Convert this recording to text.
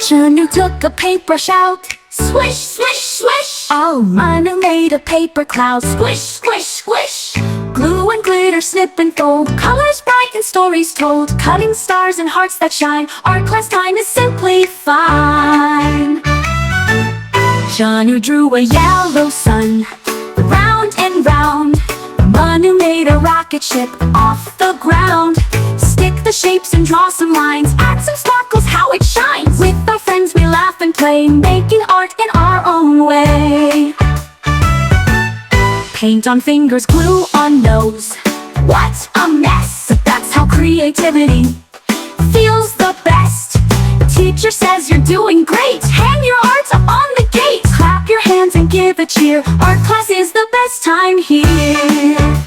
Chunnu took a paintbrush out. Swish, swish, swish. Oh, Munnu made a paper cloud. Squish, squish, squish. Glue and glitter, snip and fold. Colors bright and stories told. Cutting stars and hearts that shine. Art class time is simply fine. Chunnu drew a yellow sun, round and round. Munnu made a rocket ship off the ground. Stick the shapes and draw some lines. Add some sparkles, how it shines. With our friends we laugh and play, making art in our own way. Paint on fingers, glue on nose. What a mess! That's how creativity feels the best. Teacher says you're doing great. Hang your art up on the gate. Clap your hands and give a cheer. Art class is the best time here.